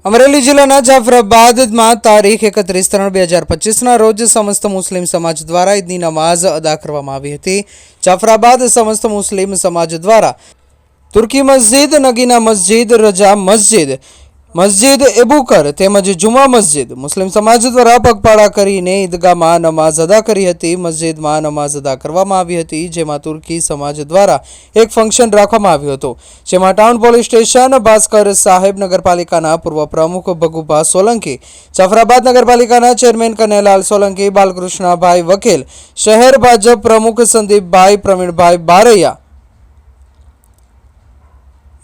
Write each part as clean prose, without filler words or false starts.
અમરેલી જિલ્લાના જાફરાબાદમાં તારીખ 31/3/2025ના રોજ સમસ્ત મુસ્લિમ સમાજ દ્વારા ઈદની નમાઝ અદા કરવામાં આવી હતી। જાફરાબાદ સમસ્ત મુસ્લિમ સમાજ દ્વારા તુર્કી મસ્જિદ, નગીના મસ્જિદ, રજા મસ્જિદ, મસ્જિદ એબુકર તેમજ જુમા મસ્જિદ મુસ્લિમ સમાજ દ્વારા પગપાળા કરીને ઈદગાહમાં નમાઝ અદા કરી હતી। મસ્જિદમાં નમાઝ અદા કરવામાં આવી હતી, જેમાં તુર્કી સમાજ દ્વારા એક ફંક્શન રાખવામાં આવ્યું હતું, જેમાં ટાઉન પોલીસ સ્ટેશન, ભાસ્કર સાહેબ નગરપાલિકાના પૂર્વ પ્રમુખ ભગુભા સોલંકી, જાફરાબાદ નગરપાલિકાના ચેરમેન કનૈયાલાલ સોલંકી, બાલકૃષ્ણભાઈ વકીલ, શહેર ભાજપ પ્રમુખ સંદીપભાઈ, પ્રવીણભાઈ બારૈયા,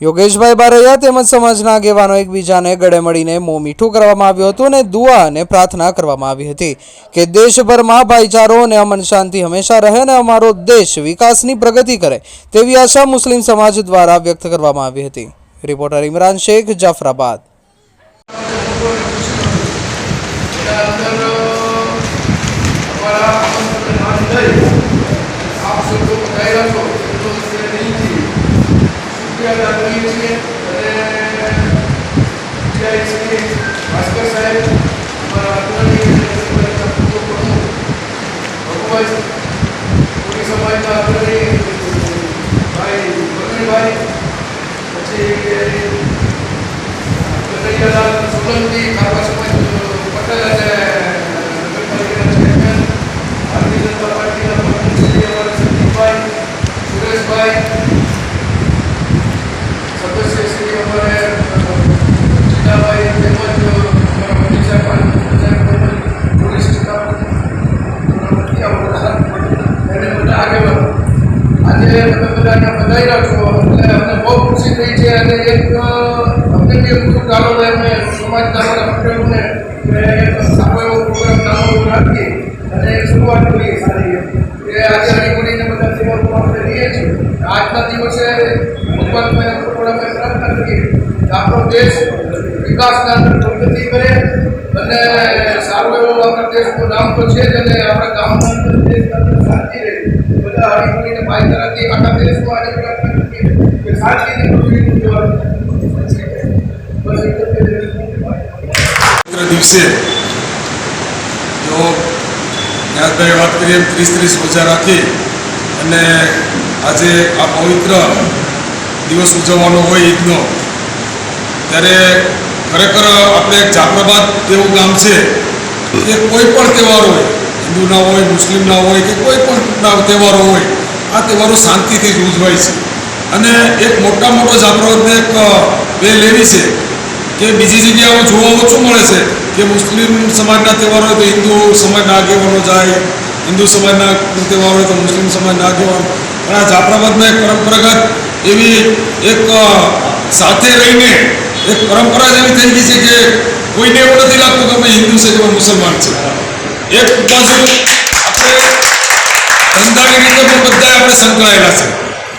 યોગેશભાઈ બારૈયા તેમજ સમાજના આગેવાનો એકબીજાને ગળે મળીને મોં મીઠું કરવામાં આવ્યું હતું અને દુઆ અને પ્રાર્થના કરવામાં આવી હતી કે દેશભરમાં ભાઈચારો અને અમન શાંતિ હંમેશા રહે અને અમારો દેશ વિકાસની પ્રગતિ કરે તેવી આશા મુસ્લિમ સમાજ દ્વારા વ્યક્ત કરવામાં આવી હતી। રિપોર્ટર ઇમરાન શેખ, જાફરાબાદ। भास्कर साहेब हमारा अग्रणी पूरी समाज का अग्रणी भाई प्रवीणभाई, પછી કનૈયાલાલ સોલંકી, ખારવા સમાજ પટેલ અને નગરપાલિકાના ચેરમેન, ભારતીય જનતા પાર્ટીના પ્રમુખ શ્રી અમારા સંદીપભાઈ, સુરેશભાઈ, સદસ્ય શ્રી અમારે જીલાભાઈ તેમજ અમારા મનીષા પોલીસ સ્ટાફ એને બધા આગેવાનો આજે તમે બધાને વધાર્યા છો એટલે અમને બહુ ખુશી થઈ છે અને એક અમને બી એટલું કારણ અમે સમાજના અમારા પટેલોને એક સારો એવો પ્રોગ્રામ નાનો રાખી અને એક શરૂઆત કરી સારી એ આજે હળીમળીને બધા તહેવારો આપણે રહીએ છીએ। આજના દિવસે ભગવાનને થોડા પ્રાર્થના કરીએ કે આપણો દેશ વિકાસના પ્રગતિ કરે અને સારું એવું આપણા દેશનું નામ તો છે જ અને આપણા ગામના અંદર દેશના અંદર શાંતિ રહે બધા હળીમળીને ભાઈચારાથી આખા દેશમાં આજે પ્રાર્થના કરીએ કે શાંતિની પૃથ્વીનું દિવસે જો યાદભાઈ વાત કરીએ 30 રોજા રાખી અને આજે આ પવિત્ર દિવસ ઉજવવાનો હોય ઈદનો, ત્યારે ખરેખર આપણે જાફરાબાદ એવું ગામ છે કે કોઈ પણ તહેવાર હોય, હિન્દુના હોય, મુસ્લિમના હોય કે કોઈ પણ તહેવારો હોય, આ તહેવારો શાંતિથી જ ઉજવાય છે અને એક મોટો જાફરાબાદને એક વેલ એવી છે કે બીજી જગ્યાઓ જોવા ઓછું મળે છે કે મુસ્લિમ સમાજના તહેવારો હોય તો હિન્દુ સમાજના આગેવાનો જાય, હિન્દુ સમાજના તહેવાર હોય તો મુસ્લિમ સમાજના આગેવાનો, પણ આ જાફરાબાદમાં એક પરંપરાગત એવી એક સાથે રહીને એક પરંપરા જેવી થઈ ગઈ છે કે કોઈને એવું નથી લાગતું કે અમે હિન્દુ છે કે મુસલમાન છે। એક બાજુ આપણે ધંધાની રીતે પણ બધા આપણે સંકળાયેલા છે,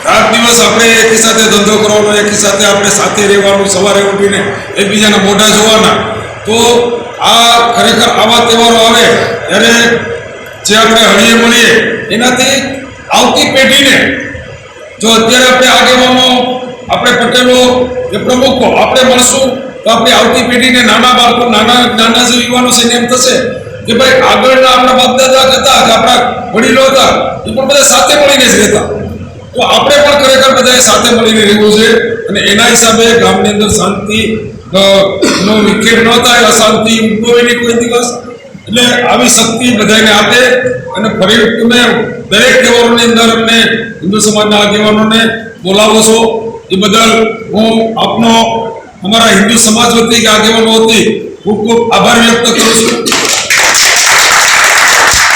રાત દિવસ આપણે એકી સાથે ધંધો કરવાનો, એકી સાથે આપણે સાથે રહેવાનું, સવારે ઉઠીને એકબીજાના મોઢા જોવાના, તો આ ખરેખર આવા તહેવારો આવે ત્યારે જે આપણે હળીએ મળીએ એનાથી આવતી પેઢીને જો અત્યારે આપણે આગેવાનો, આપણે પટેલો કે પ્રમુખો આપણે મળશું તો આપણે આવતી પેઢીને નાના બાળકો, નાના જે યુવાનો છે એમ થશે કે ભાઈ આગળના આપણા બાપ દાદા હતા કે આપણા વડીલો હતા એ પણ બધા સાથે મળીને જ રહેતા, તો આપણે પણ ખરેખર બધાએ સાથે મળીને રહેવું છે અને એના હિસાબે ગામની અંદર શાંતિ નો વિકેટ ન થાય, અશાંતિ ઉદ્ભવે નહીં કોઈ દિવસ, એટલે આવી શક્તિ બધાને આપે અને ફરી તમે દરેક તહેવારોની અંદર અમને હિન્દુ સમાજના આગેવાનોને બોલાવો છો એ બદલ હું આપનો અમારા હિન્દુ સમાજ વતી કે આગેવાનો વતી ખૂબ ખૂબ આભાર વ્યક્ત કરું છું।